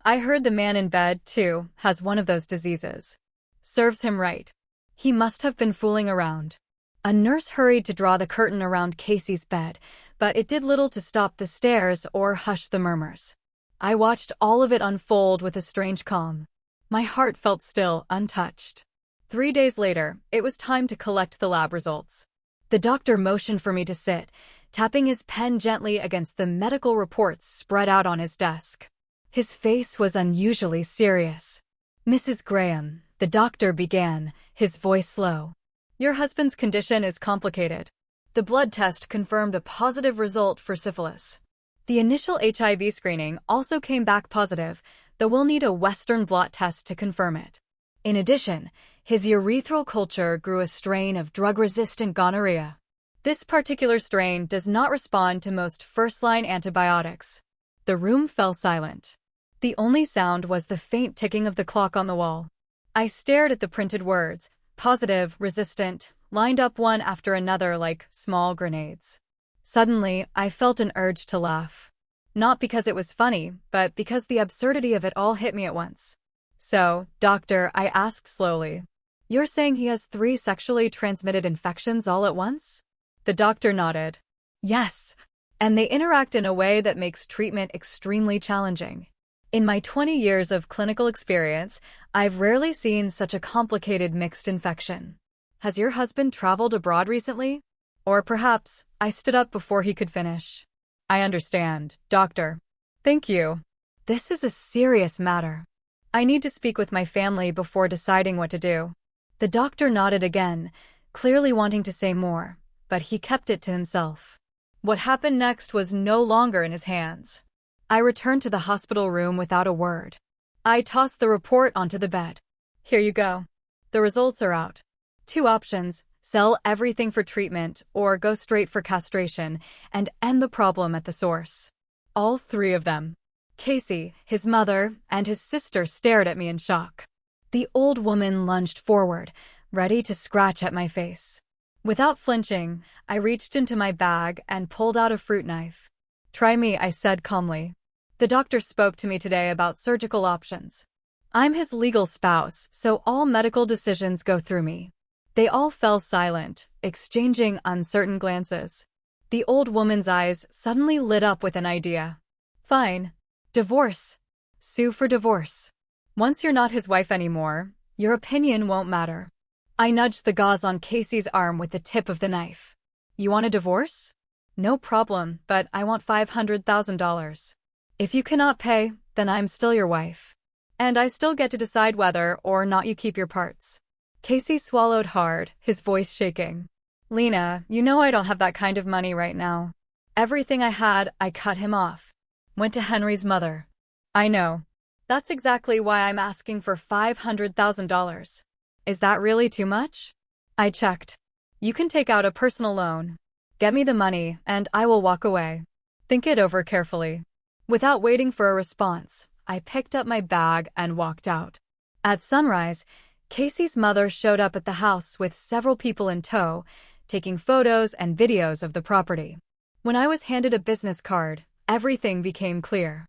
"I heard the man in bed, too, has one of those diseases. Serves him right. He must have been fooling around." A nurse hurried to draw the curtain around Casey's bed, but it did little to stop the stares or hush the murmurs. I watched all of it unfold with a strange calm. My heart felt still, untouched. 3 days later, it was time to collect the lab results. The doctor motioned for me to sit, tapping his pen gently against the medical reports spread out on his desk. His face was unusually serious. "Mrs. Graham," the doctor began, his voice low. "Your husband's condition is complicated. The blood test confirmed a positive result for syphilis. The initial HIV screening also came back positive, though we'll need a Western blot test to confirm it. In addition, his urethral culture grew a strain of drug-resistant gonorrhea. This particular strain does not respond to most first-line antibiotics." The room fell silent. The only sound was the faint ticking of the clock on the wall. I stared at the printed words, positive, resistant, lined up one after another like small grenades. Suddenly, I felt an urge to laugh. Not because it was funny, but because the absurdity of it all hit me at once. "So, doctor," I asked slowly, "you're saying he has 3 sexually transmitted infections all at once?" The doctor nodded. "Yes, and they interact in a way that makes treatment extremely challenging. In my 20 years of clinical experience, I've rarely seen such a complicated mixed infection. Has your husband traveled abroad recently? Or perhaps," I stood up before he could finish. "I understand, doctor. Thank you. This is a serious matter. I need to speak with my family before deciding what to do." The doctor nodded again, clearly wanting to say more, but he kept it to himself. What happened next was no longer in his hands. I returned to the hospital room without a word. I tossed the report onto the bed. "Here you go. The results are out. 2 options: sell everything for treatment or go straight for castration and end the problem at the source." All 3 of them. Casey, his mother, and his sister stared at me in shock. The old woman lunged forward, ready to scratch at my face. Without flinching, I reached into my bag and pulled out a fruit knife. "Try me," I said calmly. "The doctor spoke to me today about surgical options. I'm his legal spouse, so all medical decisions go through me." They all fell silent, exchanging uncertain glances. The old woman's eyes suddenly lit up with an idea. "Fine. Divorce. Sue for divorce. Once you're not his wife anymore, your opinion won't matter." I nudged the gauze on Casey's arm with the tip of the knife. "You want a divorce? No problem, but I want $500,000. If you cannot pay, then I'm still your wife. And I still get to decide whether or not you keep your parts. Casey swallowed hard, his voice shaking. Lena, you know I don't have that kind of money right now. Everything I had, I cut him off. Went to Henry's mother. I know. That's exactly why I'm asking for $500,000. Is that really too much? I checked. You can take out a personal loan. Get me the money, and I will walk away. Think it over carefully. Without waiting for a response, I picked up my bag and walked out. At sunrise, Casey's mother showed up at the house with several people in tow, taking photos and videos of the property. When I was handed a business card, everything became clear.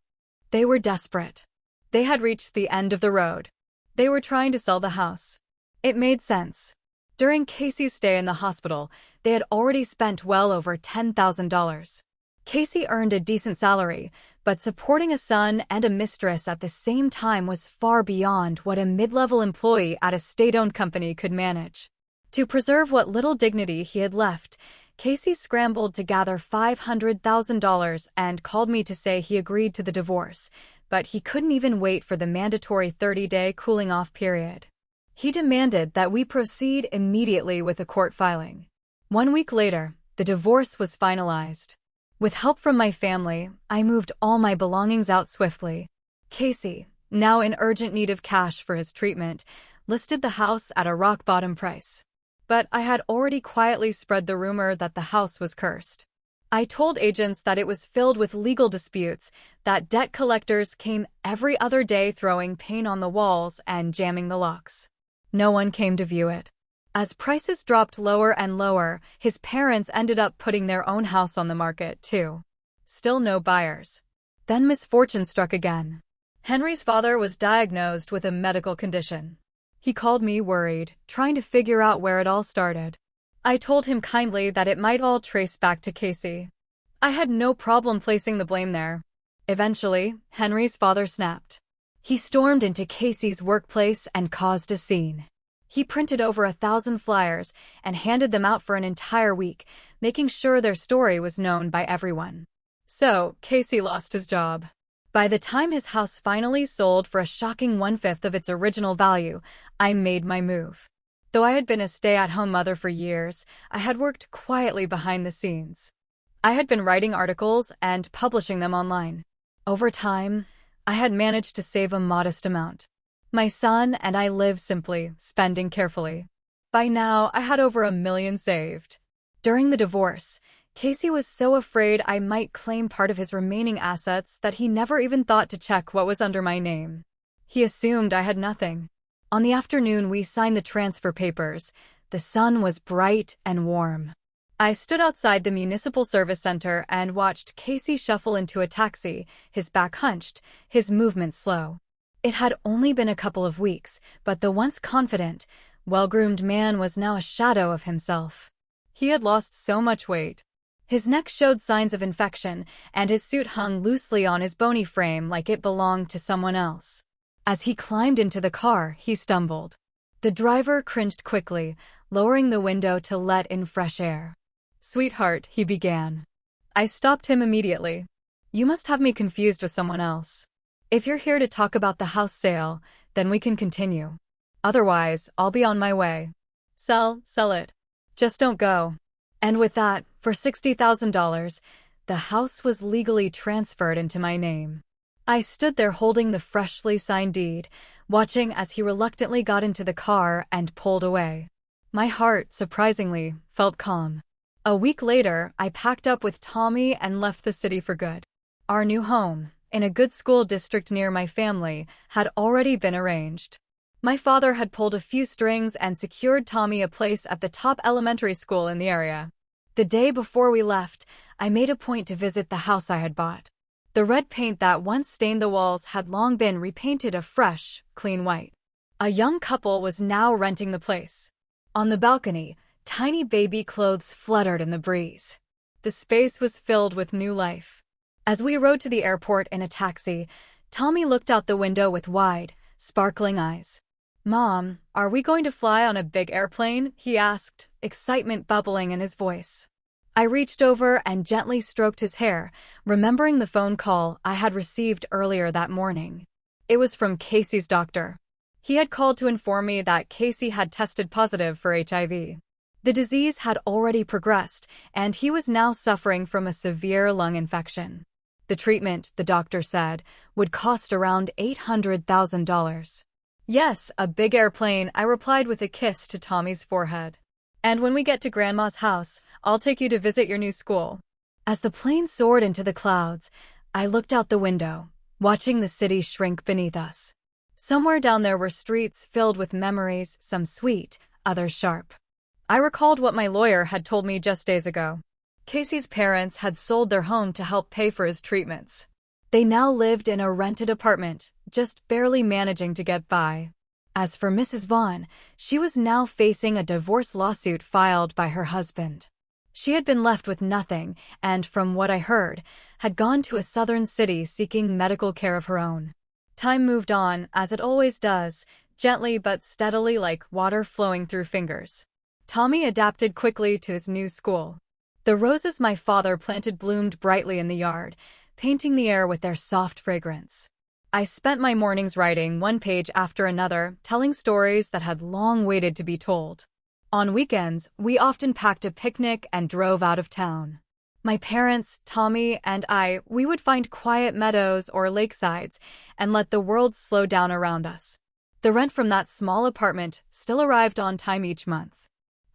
They were desperate. They had reached the end of the road. They were trying to sell the house. It made sense. During Casey's stay in the hospital, they had already spent well over $10,000. Casey earned a decent salary, but supporting a son and a mistress at the same time was far beyond what a mid-level employee at a state-owned company could manage. To preserve what little dignity he had left, Casey scrambled to gather $500,000 and called me to say he agreed to the divorce, but he couldn't even wait for the mandatory 30-day cooling-off period. He demanded that we proceed immediately with a court filing. 1 week later, the divorce was finalized. With help from my family, I moved all my belongings out swiftly. Casey, now in urgent need of cash for his treatment, listed the house at a rock-bottom price. But I had already quietly spread the rumor that the house was cursed. I told agents that it was filled with legal disputes, that debt collectors came every other day throwing paint on the walls and jamming the locks. No one came to view it. As prices dropped lower and lower, his parents ended up putting their own house on the market, too. Still no buyers. Then misfortune struck again. Henry's father was diagnosed with a medical condition. He called me worried, trying to figure out where it all started. I told him kindly that it might all trace back to Casey. I had no problem placing the blame there. Eventually, Henry's father snapped. He stormed into Casey's workplace and caused a scene. He printed over 1,000 flyers and handed them out for an entire week, making sure their story was known by everyone. So, Casey lost his job. By the time his house finally sold for a shocking 1/5 of its original value, I made my move. Though I had been a stay-at-home mother for years, I had worked quietly behind the scenes. I had been writing articles and publishing them online. Over time, I had managed to save a modest amount. My son and I lived simply, spending carefully. By now, I had over $1 million saved. During the divorce, Casey was so afraid I might claim part of his remaining assets that he never even thought to check what was under my name. He assumed I had nothing. On the afternoon we signed the transfer papers, the sun was bright and warm. I stood outside the municipal service center and watched Casey shuffle into a taxi, his back hunched, his movement slow. It had only been a couple of weeks, but the once confident, well-groomed man was now a shadow of himself. He had lost so much weight. His neck showed signs of infection, and his suit hung loosely on his bony frame like it belonged to someone else. As he climbed into the car, he stumbled. The driver cringed quickly, lowering the window to let in fresh air. "Sweetheart," he began. I stopped him immediately. "You must have me confused with someone else. If you're here to talk about the house sale, then we can continue. Otherwise, I'll be on my way. Sell it. Just don't go." And with that, for $60,000, the house was legally transferred into my name. I stood there holding the freshly signed deed, watching as he reluctantly got into the car and pulled away. My heart, surprisingly, felt calm. A week later, I packed up with Tommy and left the city for good. Our new home, in a good school district near my family, had already been arranged. My father had pulled a few strings and secured Tommy a place at the top elementary school in the area. The day before we left, I made a point to visit the house I had bought. The red paint that once stained the walls had long been repainted a fresh, clean white. A young couple was now renting the place. On the balcony, tiny baby clothes fluttered in the breeze. The space was filled with new life. As we rode to the airport in a taxi, Tommy looked out the window with wide, sparkling eyes. "Mom, are we going to fly on a big airplane?" he asked, excitement bubbling in his voice. I reached over and gently stroked his hair, remembering the phone call I had received earlier that morning. It was from Casey's doctor. He had called to inform me that Casey had tested positive for HIV. The disease had already progressed, and he was now suffering from a severe lung infection. The treatment, the doctor said, would cost around $800,000. Yes, a big airplane, I replied with a kiss to Tommy's forehead. And when we get to Grandma's house, I'll take you to visit your new school. As the plane soared into the clouds, I looked out the window, watching the city shrink beneath us. Somewhere down there were streets filled with memories, some sweet, others sharp. I recalled what my lawyer had told me just days ago. Casey's parents had sold their home to help pay for his treatments. They now lived in a rented apartment, just barely managing to get by. As for Mrs. Vaughn, she was now facing a divorce lawsuit filed by her husband. She had been left with nothing and, from what I heard, had gone to a southern city seeking medical care of her own. Time moved on, as it always does, gently but steadily like water flowing through fingers. Tommy adapted quickly to his new school. The roses my father planted bloomed brightly in the yard, painting the air with their soft fragrance. I spent my mornings writing one page after another, telling stories that had long waited to be told. On weekends, we often packed a picnic and drove out of town. My parents, Tommy, and we would find quiet meadows or lakesides and let the world slow down around us. The rent from that small apartment still arrived on time each month.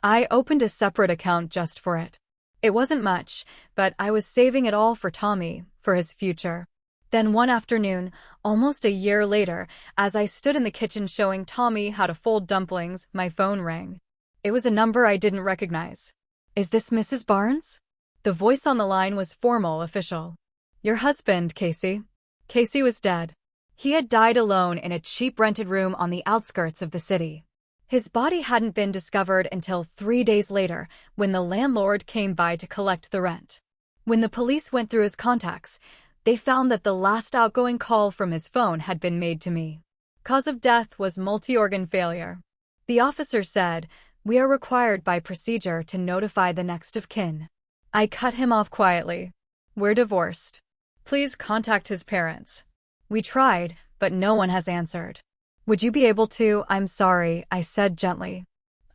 I opened a separate account just for it. It wasn't much, but I was saving it all for Tommy, for his future. Then one afternoon, almost a year later, as I stood in the kitchen showing Tommy how to fold dumplings, my phone rang. It was a number I didn't recognize. "Is this Mrs. Barnes?" The voice on the line was formal, official. "Your husband, Casey." Casey was dead. He had died alone in a cheap rented room on the outskirts of the city. His body hadn't been discovered until 3 days later, when the landlord came by to collect the rent. When the police went through his contacts, they found that the last outgoing call from his phone had been made to me. Cause of death was multi-organ failure. The officer said, "We are required by procedure to notify the next of kin." I cut him off quietly. "We're divorced. Please contact his parents." We tried, but no one has answered. "Would you be able to?" "I'm sorry," I said gently.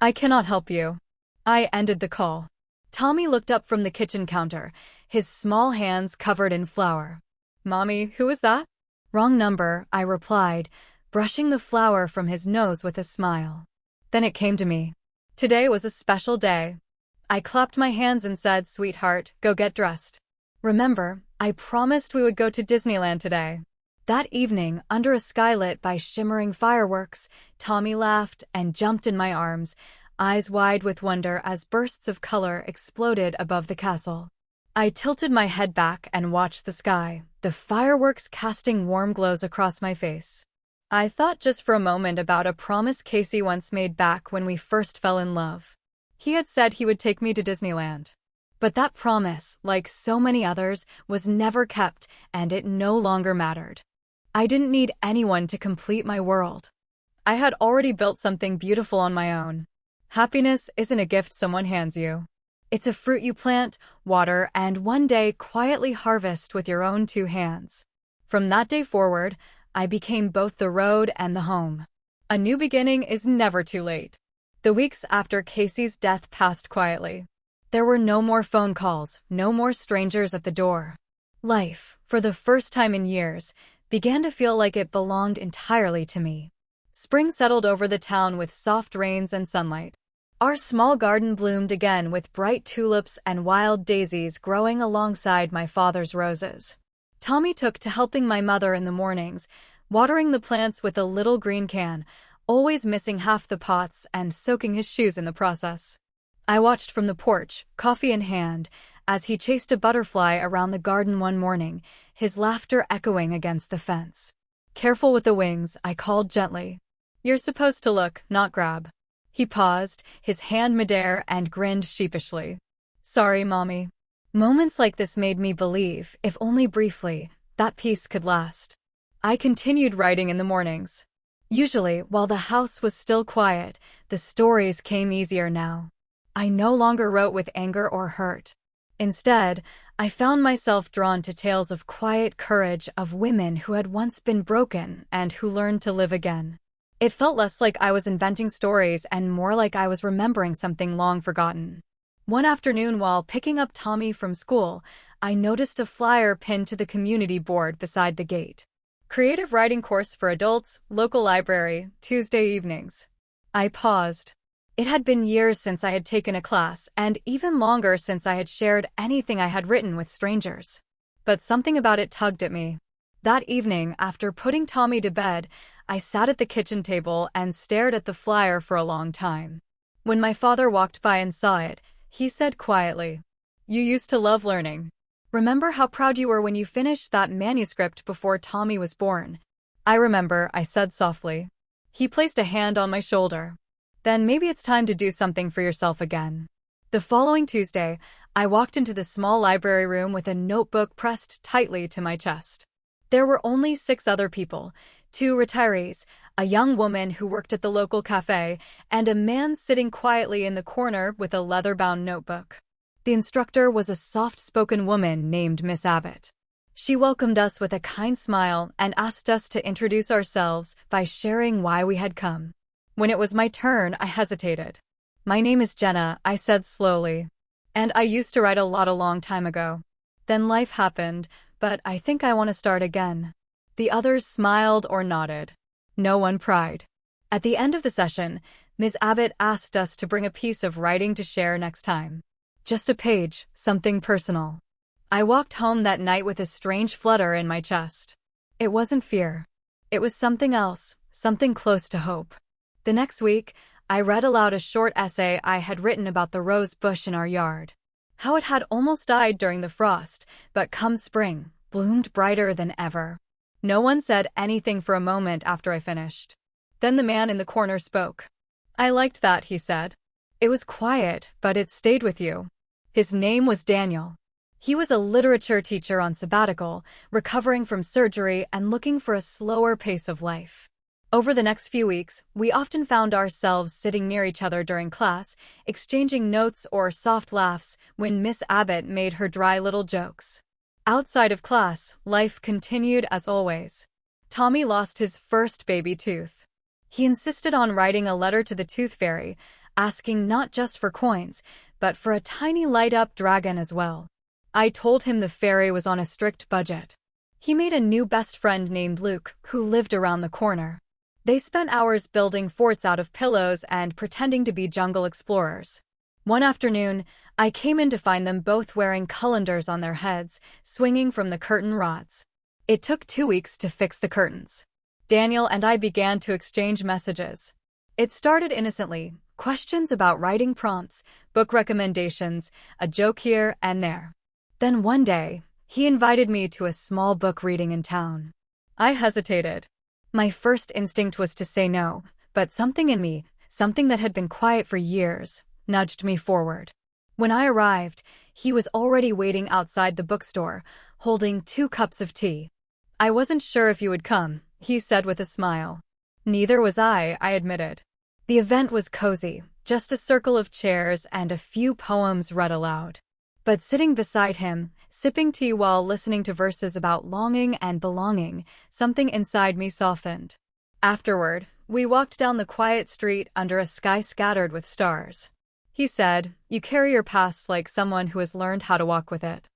"I cannot help you." I ended the call. Tommy looked up from the kitchen counter, his small hands covered in flour. "Mommy, who is that?" "Wrong number," I replied, brushing the flour from his nose with a smile. Then it came to me. Today was a special day. I clapped my hands and said, "Sweetheart, go get dressed. Remember, I promised we would go to Disneyland today." That evening, under a sky lit by shimmering fireworks, Tommy laughed and jumped in my arms, eyes wide with wonder as bursts of color exploded above the castle. I tilted my head back and watched the sky, the fireworks casting warm glows across my face. I thought just for a moment about a promise Casey once made back when we first fell in love. He had said he would take me to Disneyland. But that promise, like so many others, was never kept, and it no longer mattered. I didn't need anyone to complete my world. I had already built something beautiful on my own. Happiness isn't a gift someone hands you. It's a fruit you plant, water, and one day quietly harvest with your own 2 hands. From that day forward, I became both the road and the home. A new beginning is never too late. The weeks after Casey's death passed quietly. There were no more phone calls, no more strangers at the door. Life, for the first time in years, began to feel like it belonged entirely to me. Spring settled over the town with soft rains and sunlight. Our small garden bloomed again with bright tulips and wild daisies growing alongside my father's roses. Tommy took to helping my mother in the mornings, watering the plants with a little green can, always missing half the pots and soaking his shoes in the process. I watched from the porch, coffee in hand, as he chased a butterfly around the garden one morning, his laughter echoing against the fence. "Careful with the wings," I called gently. "You're supposed to look, not grab." He paused, his hand midair, and grinned sheepishly. "Sorry, Mommy." Moments like this made me believe, if only briefly, that peace could last. I continued writing in the mornings. Usually, while the house was still quiet, the stories came easier now. I no longer wrote with anger or hurt. Instead, I found myself drawn to tales of quiet courage of women who had once been broken and who learned to live again. It felt less like I was inventing stories and more like I was remembering something long forgotten. One afternoon while picking up Tommy from school, I noticed a flyer pinned to the community board beside the gate. Creative writing course for adults, local library, Tuesday evenings. I paused. It had been years since I had taken a class, and even longer since I had shared anything I had written with strangers. But something about it tugged at me. That evening, after putting Tommy to bed, I sat at the kitchen table and stared at the flyer for a long time. When my father walked by and saw it, he said quietly, "You used to love learning. Remember how proud you were when you finished that manuscript before Tommy was born?" "I remember," I said softly. He placed a hand on my shoulder. "Then maybe it's time to do something for yourself again." The following Tuesday, I walked into the small library room with a notebook pressed tightly to my chest. There were only 6 other people, 2 retirees, a young woman who worked at the local cafe, and a man sitting quietly in the corner with a leather-bound notebook. The instructor was a soft-spoken woman named Miss Abbott. She welcomed us with a kind smile and asked us to introduce ourselves by sharing why we had come. When it was my turn, I hesitated. "My name is Jenna," I said slowly. "And I used to write a lot a long time ago. Then life happened, but I think I want to start again." The others smiled or nodded. No one pried. At the end of the session, Ms. Abbott asked us to bring a piece of writing to share next time. Just a page, something personal. I walked home that night with a strange flutter in my chest. It wasn't fear. It was something else, something close to hope. The next week, I read aloud a short essay I had written about the rose bush in our yard. How it had almost died during the frost, but come spring, bloomed brighter than ever. No one said anything for a moment after I finished. Then the man in the corner spoke. "I liked that," he said. "It was quiet, but it stayed with you." His name was Daniel. He was a literature teacher on sabbatical, recovering from surgery and looking for a slower pace of life. Over the next few weeks, we often found ourselves sitting near each other during class, exchanging notes or soft laughs when Miss Abbott made her dry little jokes. Outside of class, life continued as always. Tommy lost his first baby tooth. He insisted on writing a letter to the tooth fairy, asking not just for coins, but for a tiny light-up dragon as well. I told him the fairy was on a strict budget. He made a new best friend named Luke, who lived around the corner. They spent hours building forts out of pillows and pretending to be jungle explorers. One afternoon, I came in to find them both wearing colanders on their heads, swinging from the curtain rods. It took 2 weeks to fix the curtains. Daniel and I began to exchange messages. It started innocently, questions about writing prompts, book recommendations, a joke here and there. Then one day, he invited me to a small book reading in town. I hesitated. My first instinct was to say no, but something in me, something that had been quiet for years, nudged me forward. When I arrived, he was already waiting outside the bookstore, holding 2 cups of tea. "I wasn't sure if you would come," he said with a smile. "Neither was I admitted." The event was cozy, just a circle of chairs and a few poems read aloud. But sitting beside him, sipping tea while listening to verses about longing and belonging, something inside me softened. Afterward, we walked down the quiet street under a sky scattered with stars. He said, "You carry your past like someone who has learned how to walk with it."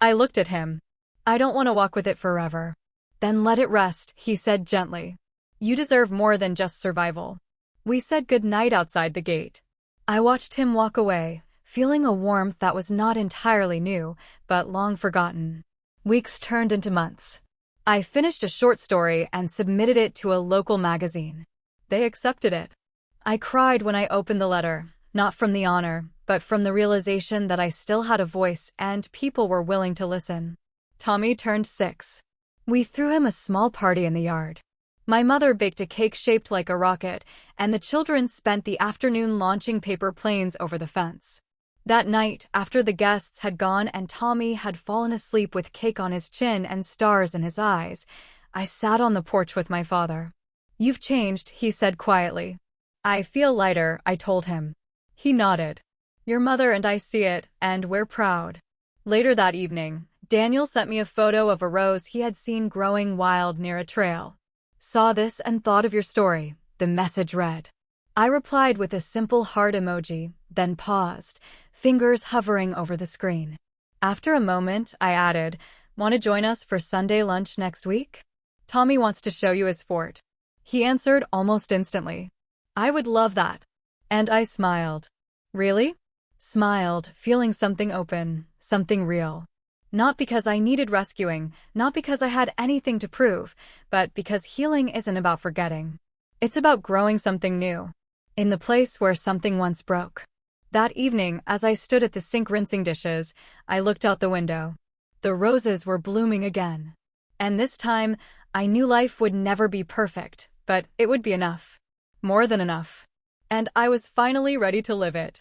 I looked at him. "I don't want to walk with it forever." "Then let it rest," he said gently. "You deserve more than just survival." We said goodnight outside the gate. I watched him walk away, feeling a warmth that was not entirely new, but long forgotten. Weeks turned into months. I finished a short story and submitted it to a local magazine. They accepted it. I cried when I opened the letter, not from the honor, but from the realization that I still had a voice and people were willing to listen. Tommy turned 6. We threw him a small party in the yard. My mother baked a cake shaped like a rocket, and the children spent the afternoon launching paper planes over the fence. That night, after the guests had gone and Tommy had fallen asleep with cake on his chin and stars in his eyes, I sat on the porch with my father. "You've changed," he said quietly. "I feel lighter," I told him. He nodded. "Your mother and I see it, and we're proud." Later that evening, Daniel sent me a photo of a rose he had seen growing wild near a trail. Saw this and thought of your story, the message read. I replied with a simple heart emoji, then paused, fingers hovering over the screen. After a moment, I added, "Want to join us for Sunday lunch next week? Tommy wants to show you his fort." He answered almost instantly, "I would love that." And I smiled. Really? Smiled, feeling something open, something real. Not because I needed rescuing, not because I had anything to prove, but because healing isn't about forgetting. It's about growing something new, in the place where something once broke. That evening, as I stood at the sink rinsing dishes, I looked out the window. The roses were blooming again. And this time, I knew life would never be perfect, but it would be enough. More than enough. And I was finally ready to live it.